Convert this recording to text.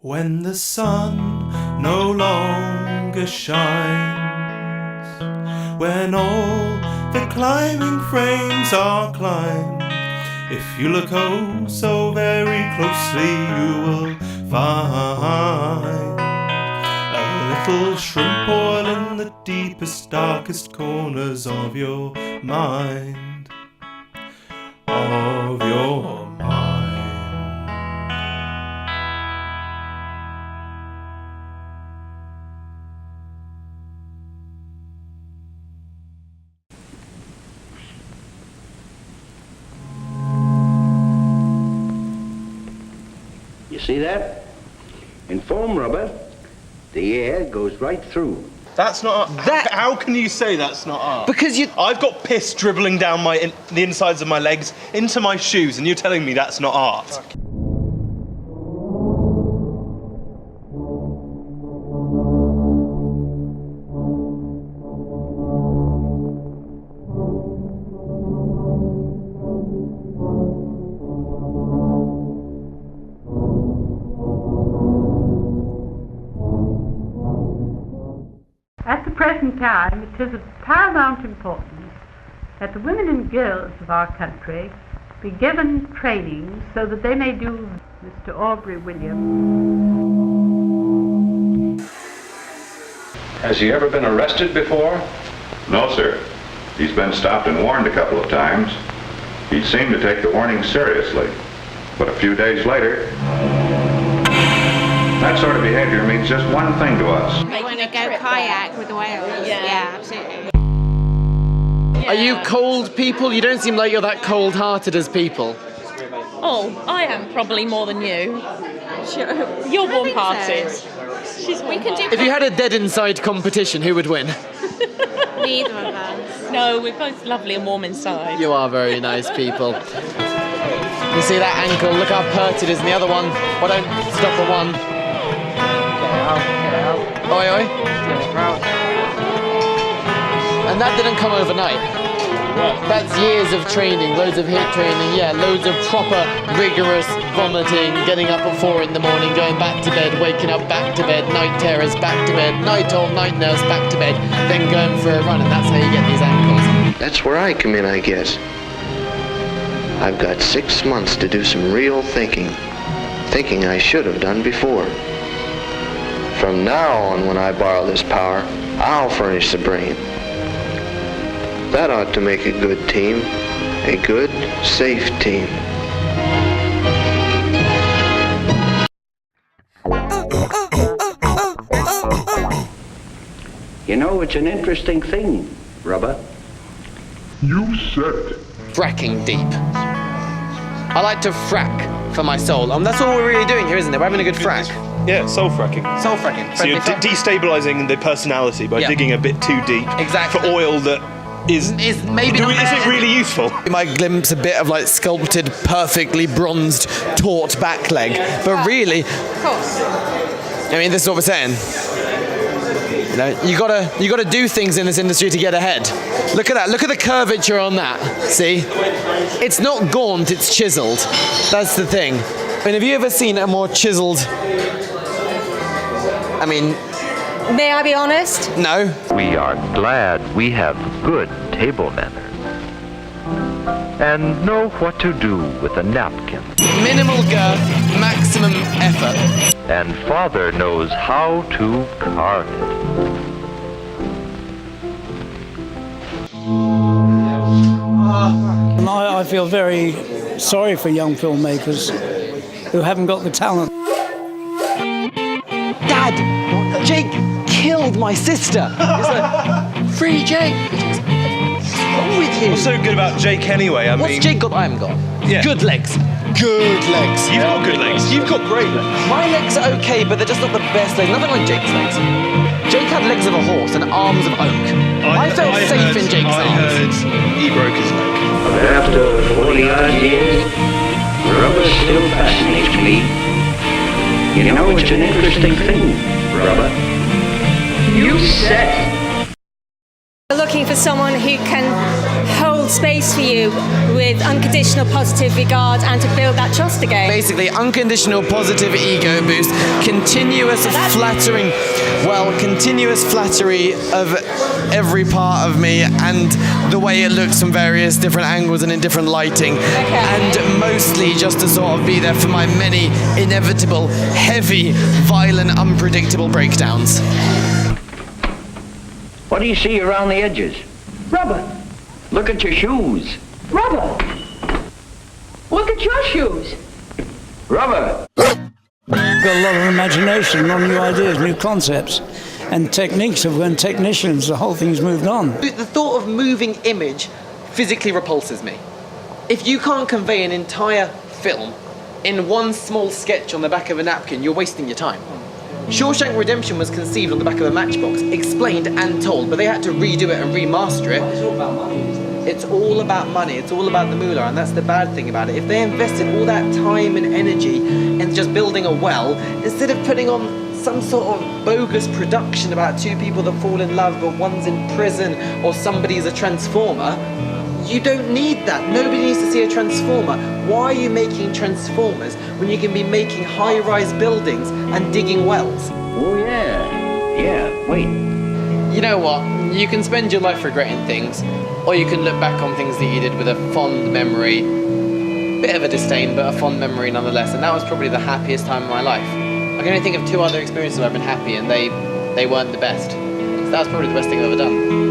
When the sun no longer shines, when all the climbing frames are climbed, if you look oh so very closely, you will find a little shrimp oil in the deepest, darkest corners of your mind. Of your mind. You see that? In foam rubber, the air goes right through. That's not art. How can you say that's not art? Because I've got piss dribbling down the insides of my legs into my shoes, and you're telling me that's not art. At the present time, it is of paramount importance that the women and girls of our country be given training so that they may do. Mr. Aubrey Williams. Has he ever been arrested before? No, sir. He's been stopped and warned a couple of times. He seemed to take the warning seriously. But a few days later, that sort of behavior means just one thing to us. They want to go kayak with the whales. Yeah, absolutely. Are you cold people? You don't seem like you're that cold-hearted as people. Oh, I am probably more than you. You're warm-hearted. She's warm-hearted. If you had a dead inside competition, who would win? Neither of us. No, we're both lovely and warm inside. You are very nice people. You see that ankle? Look how pert it is. And the other one, why don't stop at one? Oi, oi. And that didn't come overnight. That's years of training, loads of HIIT training, yeah, loads of proper, rigorous vomiting, getting up at 4 in the morning, going back to bed, waking up back to bed, night terrors, back to bed, night old, night nurse, back to bed, then going for a run, and that's how you get these ankles. That's where I come in, I guess. I've got 6 months to do some real thinking I should have done before. From now on, when I borrow this power, I'll furnish the brain. That ought to make a good team, a good, safe team. You know, it's an interesting thing, Rubber. You said it. Fracking deep. I like to frack for my soul. That's all we're really doing here, isn't it? We're having a good frack. Yeah, soul fracking. Soul fracking. So you're destabilising the personality by digging a bit too deep. Exactly. For oil that is maybe not. Is it really useful? You might glimpse a bit of like sculpted, perfectly bronzed, taut back leg, but really, Of course. I mean, this is what we're saying. You know, you gotta do things in this industry to get ahead. Look at that. Look at the curvature on that. See, it's not gaunt. It's chiseled. That's the thing. I mean, have you ever seen a more chiseled? I mean, may I be honest? No. We are glad we have good table manners and know what to do with a napkin. Minimal girth, maximum effort. And Father knows how to carve it. I feel very sorry for young filmmakers who haven't got the talent. Dad, Jake killed my sister. It's like, free Jake. What's wrong with you? What's so good about Jake anyway? What's Jake got? I haven't got. Yeah. Good legs. Good legs. You've got good legs. You've got great legs. My legs are okay, but they're just not the best legs. Nothing like Jake's legs. Jake had legs of a horse and arms of oak. I felt safe in Jake's arms. I heard he broke his leg. But after 40-odd years, Rubber still fascinates me. You know, it's an interesting thing, Rubber. You said it. Looking for someone who can hold space for you with unconditional positive regard and to build that trust again. Basically, unconditional positive ego boost, continuous flattering, continuous flattery of every part of me and the way it looks from various different angles and in different lighting. And mostly just to sort of be there for my many inevitable, heavy, violent, unpredictable breakdowns. What do you see around the edges? Rubber. Look at your shoes. Rubber. Look at your shoes. Rubber. Got a lot of imagination, a lot of new ideas, new concepts, and techniques of when technicians, the whole thing's moved on. The thought of moving image physically repulses me. If you can't convey an entire film in one small sketch on the back of a napkin, you're wasting your time. Shawshank Redemption was conceived on the back of a matchbox, explained and told, but they had to redo it and remaster it. It's all about money, isn't it? It's all about money, it's all about the moolah, and that's the bad thing about it. If they invested all that time and energy in just building a well, instead of putting on some sort of bogus production about two people that fall in love but one's in prison or somebody's a transformer, you don't need that. Nobody needs to see a transformer. Why are you making transformers when you can be making high-rise buildings and digging wells? Oh yeah, wait. You know what? You can spend your life regretting things, or you can look back on things that you did with a fond memory, bit of a disdain, but a fond memory nonetheless, and that was probably the happiest time of my life. I can only think of 2 other experiences where I've been happy and they weren't the best. So that was probably the best thing I've ever done.